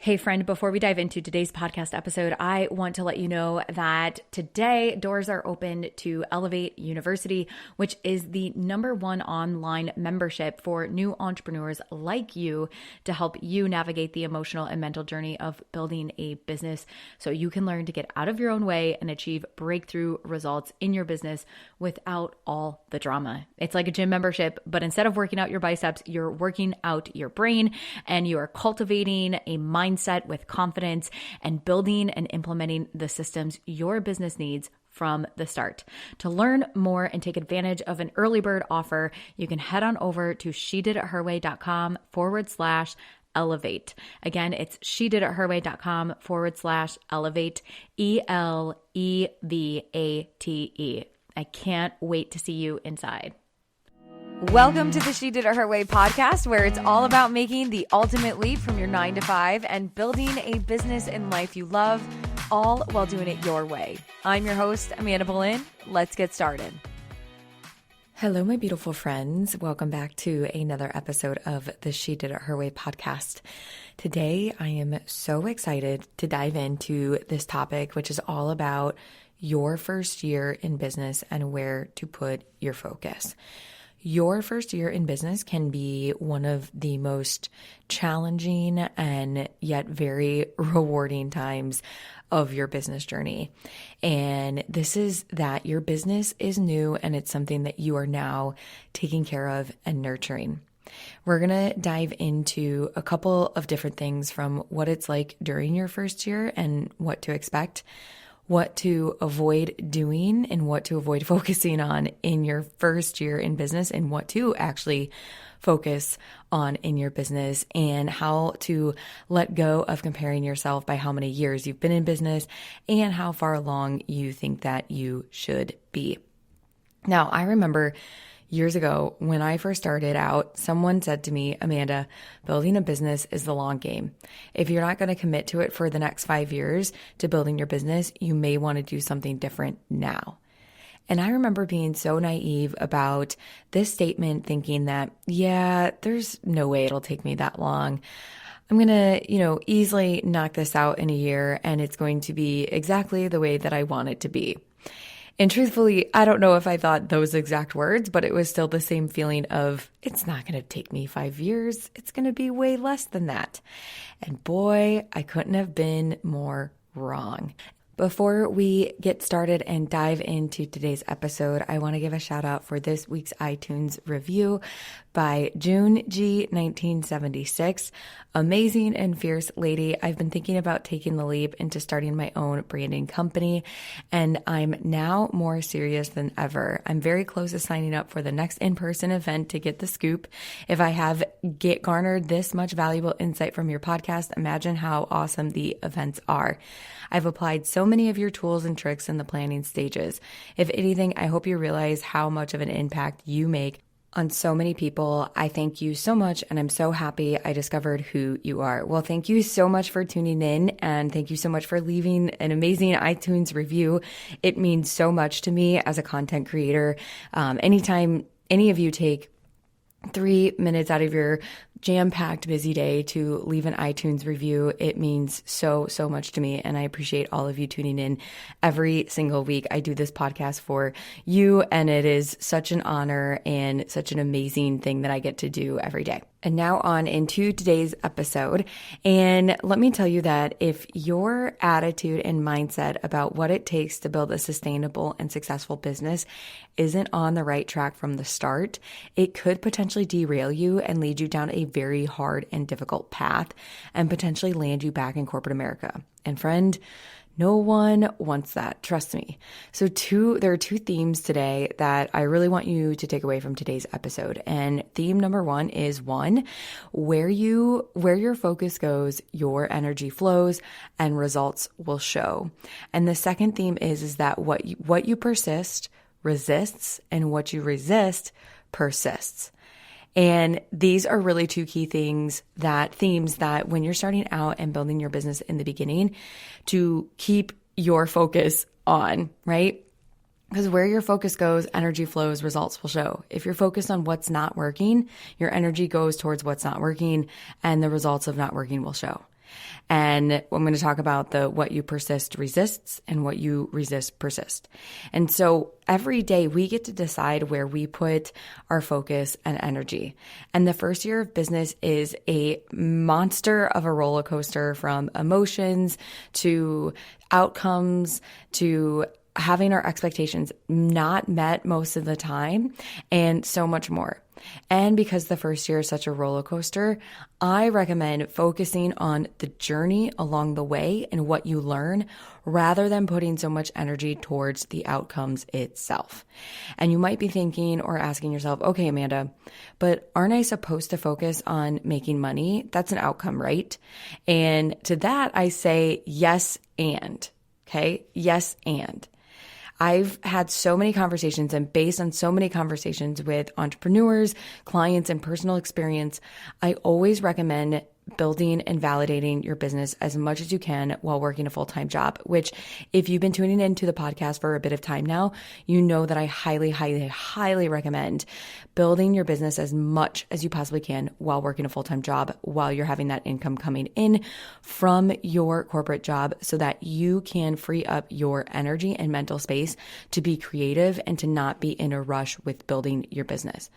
Hey friend, before we dive into today's podcast episode, I want to let you know that today doors are open to Elevate University, which is the #1 online membership for new entrepreneurs like you to help you navigate the emotional and mental journey of building a business so you can learn to get out of your own way and achieve breakthrough results in your business without all the drama. It's like a gym membership, but instead of working out your biceps, you're working out your brain and you are cultivating a mindset with confidence and building and implementing the systems your business needs from the start. To learn more and take advantage of an early bird offer, you can head on over to shediditherway.com/elevate. Again, it's shediditherway.com/elevate, ELEVATE. I can't wait to see you inside. Welcome to the She Did It Her Way podcast, where it's all about making the ultimate leap from your 9 to 5 and building a business and life you love, all while doing it your way. I'm your host, Amanda Boleyn. Let's get started. Hello, my beautiful friends. Welcome back to another episode of the She Did It Her Way podcast. Today, I am so excited to dive into this topic, which is all about your first year in business and where to put your focus. Your first year in business can be one of the most challenging and yet very rewarding times of your business journey. And this is that your business is new and it's something that you are now taking care of and nurturing. We're going to dive into a couple of different things from what it's like during your first year and what to expect, what to avoid doing and what to avoid focusing on in your first year in business, and what to actually focus on in your business, and how to let go of comparing yourself by how many years you've been in business and how far along you think that you should be. Now, I remember years ago, when I first started out, someone said to me, Amanda, building a business is the long game. If you're not going to commit to it for the next 5 years to building your business, you may want to do something different now. And I remember being so naive about this statement, thinking that, yeah, there's no way it'll take me that long. I'm going to, easily knock this out in a year, and it's going to be exactly the way that I want it to be. And truthfully, I don't know if I thought those exact words, but it was still the same feeling of, it's not going to take me 5 years. It's going to be way less than that. And boy, I couldn't have been more wrong. Before we get started and dive into today's episode, I want to give a shout out for this week's iTunes review by June G 1976. Amazing and fierce lady. I've been thinking about taking the leap into starting my own branding company, and I'm now more serious than ever. I'm very close to signing up for the next in-person event to get the scoop. If I have garnered this much valuable insight from your podcast, imagine how awesome the events are. I've applied so many of your tools and tricks in the planning stages. If anything, I hope you realize how much of an impact you make on so many people. I thank you so much, and I'm so happy I discovered who you are. Well, thank you so much for tuning in, and thank you so much for leaving an amazing iTunes review. It means so much to me as a content creator. Anytime any of you take 3 minutes out of your jam-packed busy day to leave an iTunes review, it means so much to me, and I appreciate all of you tuning in every single week. I do this podcast for you, and it is such an honor and such an amazing thing that I get to do every day. And now on into today's episode. And let me tell you that if your attitude and mindset about what it takes to build a sustainable and successful business isn't on the right track from the start, it could potentially derail you and lead you down a very hard and difficult path and potentially land you back in corporate America. And friend, no one wants that. Trust me. So there are two themes today that I really want you to take away from today's episode. And theme number 1 is where your focus goes, your energy flows and results will show. And the second theme is that what you persist resists, and what you resist persists. And these are really two key themes that when you're starting out and building your business in the beginning, to keep your focus on, right? Because where your focus goes, energy flows, results will show. If you're focused on what's not working, your energy goes towards what's not working, and the results of not working will show. And I'm going to talk about the what you persist resists and what you resist persist. And so every day we get to decide where we put our focus and energy. And the first year of business is a monster of a roller coaster, from emotions to outcomes to having our expectations not met most of the time, and so much more. And because the first year is such a roller coaster, I recommend focusing on the journey along the way and what you learn, rather than putting so much energy towards the outcomes itself. And you might be thinking or asking yourself, okay, Amanda, but aren't I supposed to focus on making money? That's an outcome, right? And to that, I say yes and. Okay? Yes and. I've had so many conversations, and based on so many conversations with entrepreneurs, clients, and personal experience, I always recommend building and validating your business as much as you can while working a full-time job, which if you've been tuning into the podcast for a bit of time now, you know that I highly, highly, highly recommend building your business as much as you possibly can while working a full-time job, while you're having that income coming in from your corporate job, so that you can free up your energy and mental space to be creative and to not be in a rush with building your business.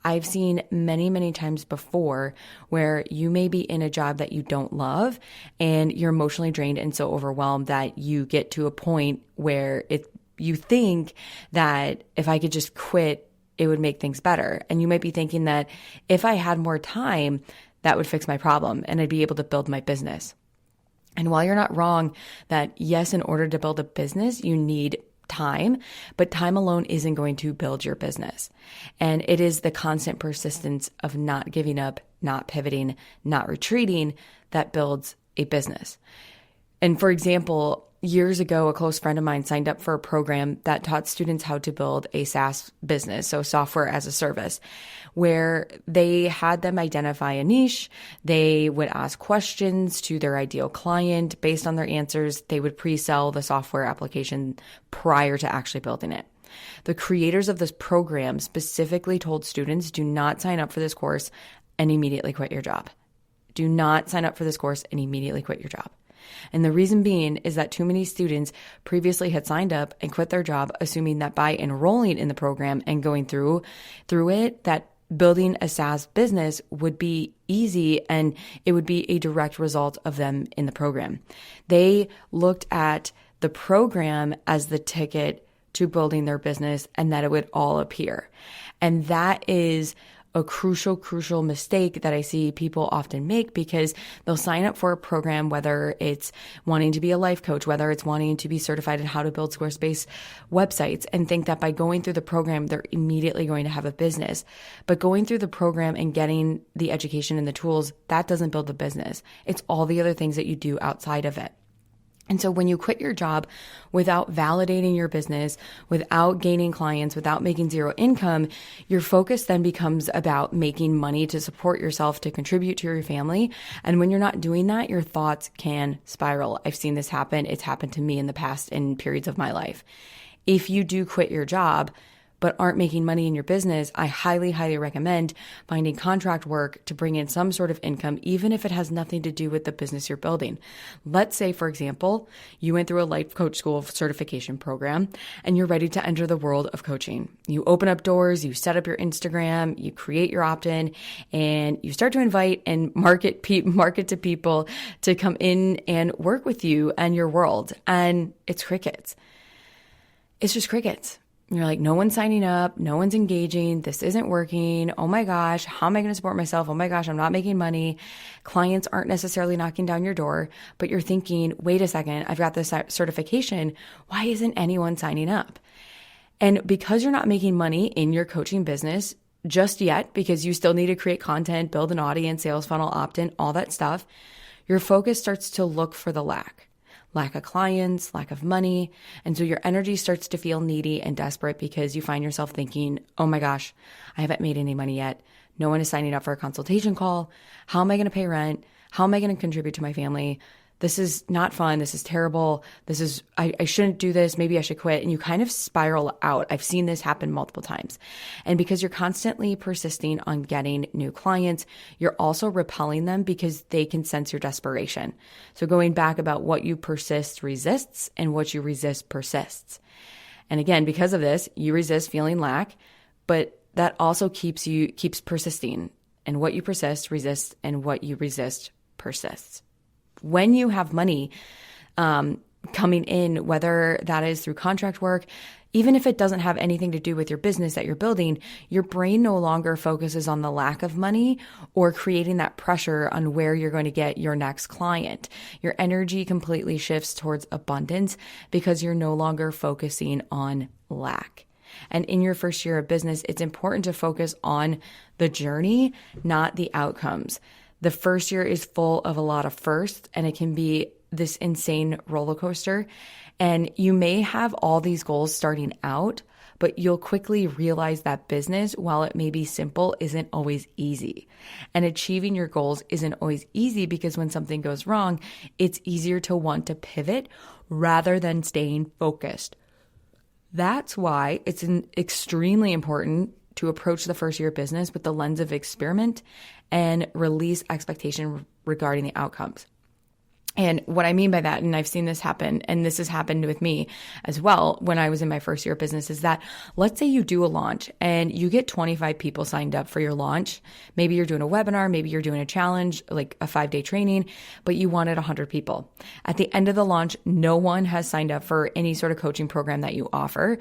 I've seen many, many times before where you may be in a job that you don't love and you're emotionally drained and so overwhelmed that you get to a point where you think that if I could just quit, it would make things better. And you might be thinking that if I had more time, that would fix my problem and I'd be able to build my business. And while you're not wrong that yes, in order to build a business, you need time, but time alone isn't going to build your business. And it is the constant persistence of not giving up, not pivoting, not retreating that builds a business. And for example, years ago, a close friend of mine signed up for a program that taught students how to build a SaaS business, so software as a service, where they had them identify a niche. They would ask questions to their ideal client. Based on their answers, they would pre-sell the software application prior to actually building it. The creators of this program specifically told students, do not sign up for this course and immediately quit your job. Do not sign up for this course and immediately quit your job. And the reason being is that too many students previously had signed up and quit their job, assuming that by enrolling in the program and going through it, that building a SaaS business would be easy and it would be a direct result of them in the program. They looked at the program as the ticket to building their business and that it would all appear. And that is a crucial mistake that I see people often make, because they'll sign up for a program, whether it's wanting to be a life coach, whether it's wanting to be certified in how to build Squarespace websites, and think that by going through the program, they're immediately going to have a business. But going through the program and getting the education and the tools, that doesn't build the business. It's all the other things that you do outside of it. And so when you quit your job without validating your business, without gaining clients, without making zero income, your focus then becomes about making money to support yourself, to contribute to your family. And when you're not doing that, your thoughts can spiral. I've seen this happen. It's happened to me in the past in periods of my life. If you do quit your job, but aren't making money in your business, I highly, highly recommend finding contract work to bring in some sort of income, even if it has nothing to do with the business you're building. Let's say, for example, you went through a life coach school certification program and you're ready to enter the world of coaching. You open up doors, you set up your Instagram, you create your opt-in, and you start to invite and market to people to come in and work with you and your world. And it's crickets. It's just crickets. You're like, no one's signing up, no one's engaging, this isn't working, oh my gosh, how am I going to support myself? Oh my gosh, I'm not making money. Clients aren't necessarily knocking down your door, but you're thinking, wait a second, I've got this certification, why isn't anyone signing up? And because you're not making money in your coaching business just yet, because you still need to create content, build an audience, sales funnel, opt-in, all that stuff, your focus starts to look for the lack of clients, lack of money. And so your energy starts to feel needy and desperate because you find yourself thinking, oh my gosh, I haven't made any money yet. No one is signing up for a consultation call. How am I going to pay rent? How am I going to contribute to my family? this is not fun. This is terrible. I shouldn't do this. Maybe I should quit. And you kind of spiral out. I've seen this happen multiple times. And because you're constantly persisting on getting new clients, you're also repelling them because they can sense your desperation. So going back about what you persist resists and what you resist persists. And again, because of this, you resist feeling lack, but that also keeps persisting. And what you persist resists, and what you resist persists. When you have money coming in, whether that is through contract work, even if it doesn't have anything to do with your business that you're building, your brain no longer focuses on the lack of money or creating that pressure on where you're going to get your next client. Your energy completely shifts towards abundance because you're no longer focusing on lack. And in your first year of business, it's important to focus on the journey, not the outcomes. The first year is full of a lot of firsts, and it can be this insane roller coaster. And you may have all these goals starting out, but you'll quickly realize that business, while it may be simple, isn't always easy. And achieving your goals isn't always easy because when something goes wrong, it's easier to want to pivot rather than staying focused. That's why it's extremely important to approach the first year of business with the lens of experiment and release expectation regarding the outcomes. And what I mean by that, and I've seen this happen, and this has happened with me as well when I was in my first year of business, is that let's say you do a launch and you get 25 people signed up for your launch. Maybe you're doing a webinar, maybe you're doing a challenge, like a 5-day training, but you wanted 100 people. At the end of the launch, no one has signed up for any sort of coaching program that you offer.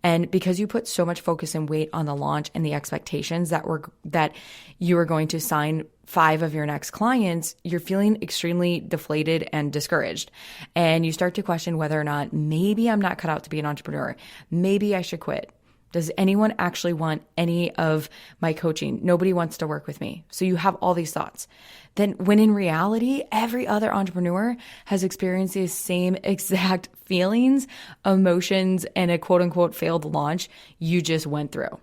And because you put so much focus and weight on the launch and the expectations that you are going to sign 5 of your next clients, you're feeling extremely deflated and discouraged. And you start to question whether or not maybe I'm not cut out to be an entrepreneur. Maybe I should quit. Does anyone actually want any of my coaching? Nobody wants to work with me. So you have all these thoughts. Then when in reality, every other entrepreneur has experienced these same exact feelings, emotions, and a quote unquote failed launch you just went through.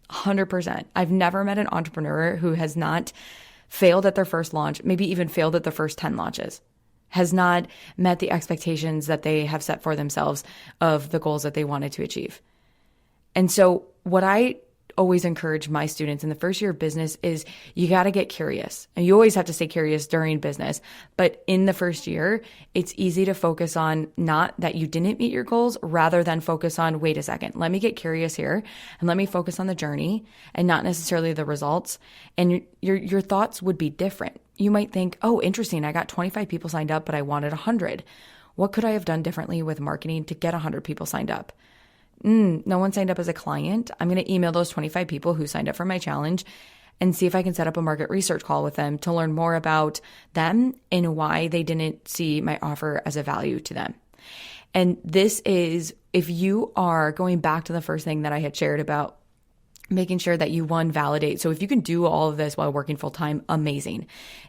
100%. I've never met an entrepreneur who has not failed at their first launch, maybe even failed at the first 10 launches, has not met the expectations that they have set for themselves of the goals that they wanted to achieve. And so what I always encourage my students in the first year of business is you got to get curious. And you always have to stay curious during business. But in the first year, it's easy to focus on not that you didn't meet your goals, rather than focus on, wait a second, let me get curious here and let me focus on the journey and not necessarily the results. And your thoughts would be different. You might think, oh, interesting, I got 25 people signed up, but I wanted 100. What could I have done differently with marketing to get 100 people signed up? No one signed up as a client. I'm going to email those 25 people who signed up for my challenge and see if I can set up a market research call with them to learn more about them and why they didn't see my offer as a value to them. And this is, if you are going back to the first thing that I had shared about making sure that you, one, validate. So if you can do all of this while working full time, amazing.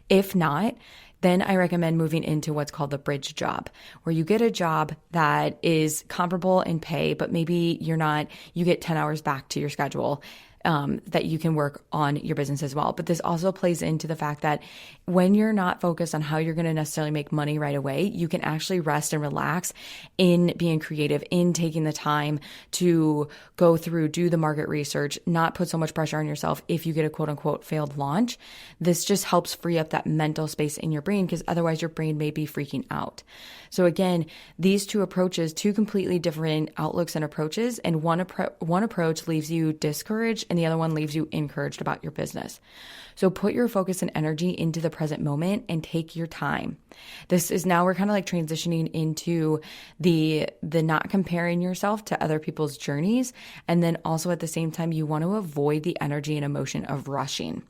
If not, then I recommend moving into what's called the bridge job, where you get a job that is comparable in pay, but maybe you get 10 hours back to your schedule, that you can work on your business as well. But this also plays into the fact that when you're not focused on how you're going to necessarily make money right away, you can actually rest and relax in being creative, in taking the time to go through, do the market research, not put so much pressure on yourself if you get a quote unquote failed launch. This just helps free up that mental space in your brain, because otherwise your brain may be freaking out. So again, these two approaches, two completely different outlooks and approaches, and one approach leaves you discouraged and the other one leaves you encouraged about your business. So put your focus and energy into the present moment and take your time. This is now we're kind of like transitioning into the not comparing yourself to other people's journeys. And then also at the same time, you want to avoid the energy and emotion of rushing.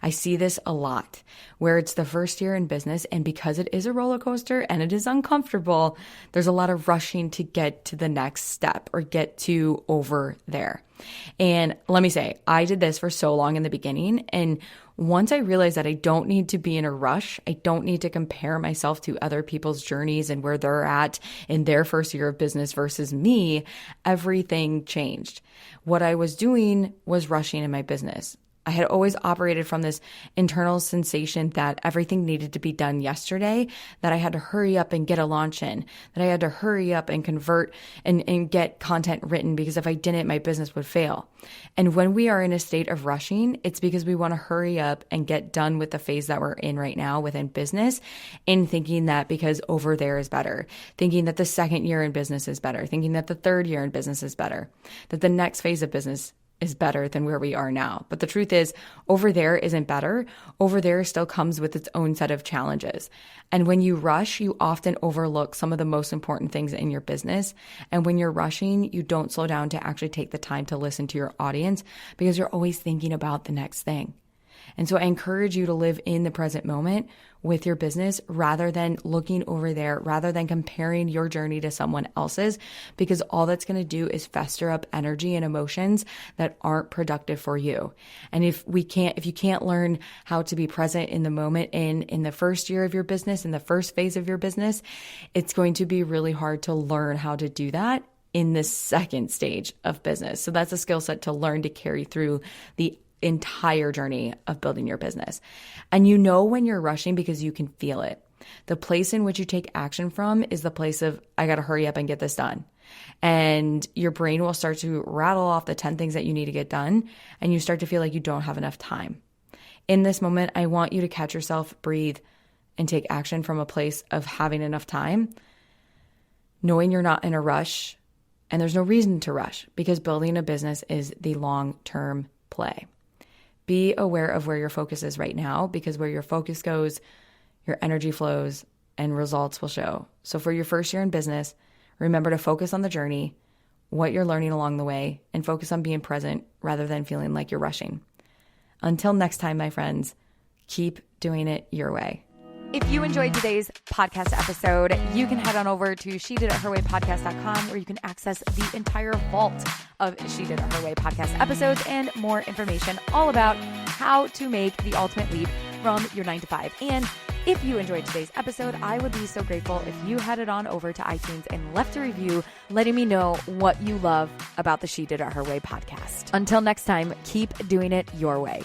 I see this a lot where it's the first year in business, and because it is a roller coaster and it is uncomfortable, there's a lot of rushing to get to the next step or get to over there. And let me say, I did this for so long in the beginning. And once I realized that I don't need to be in a rush, I don't need to compare myself to other people's journeys and where they're at in their first year of business versus me, everything changed. What I was doing was rushing in my business. I had always operated from this internal sensation that everything needed to be done yesterday, that I had to hurry up and get a launch in, that I had to hurry up and convert and get content written, because if I didn't, my business would fail. And when we are in a state of rushing, it's because we want to hurry up and get done with the phase that we're in right now within business, in thinking that because over there is better, thinking that the second year in business is better, thinking that the third year in business is better, that the next phase of business is better than where we are now. But the truth is, over there isn't better. Over there still comes with its own set of challenges. And when you rush, you often overlook some of the most important things in your business. And when you're rushing, you don't slow down to actually take the time to listen to your audience, because you're always thinking about the next thing. And so I encourage you to live in the present moment with your business, rather than looking over there, rather than comparing your journey to someone else's, because all that's going to do is fester up energy and emotions that aren't productive for you. And if you can't learn how to be present in the moment in the first year of your business, in the first phase of your business, it's going to be really hard to learn how to do that in the second stage of business. So that's a skill set to learn to carry through the entire journey of building your business. And you know when you're rushing because you can feel it. The place in which you take action from is the place of, I got to hurry up and get this done. And your brain will start to rattle off the 10 things that you need to get done, and you start to feel like you don't have enough time. In this moment, I want you to catch yourself, breathe, and take action from a place of having enough time, knowing you're not in a rush, and there's no reason to rush, because building a business is the long-term play. Be aware of where your focus is right now, because where your focus goes, your energy flows and results will show. So for your first year in business, remember to focus on the journey, what you're learning along the way, and focus on being present rather than feeling like you're rushing. Until next time, my friends, keep doing it your way. If you enjoyed today's podcast episode, you can head on over to shediditherwaypodcast.com, where you can access the entire vault of She Did It Her Way podcast episodes and more information all about how to make the ultimate leap from your 9 to 5. And if you enjoyed today's episode, I would be so grateful if you headed on over to iTunes and left a review letting me know what you love about the She Did It Her Way podcast. Until next time, keep doing it your way.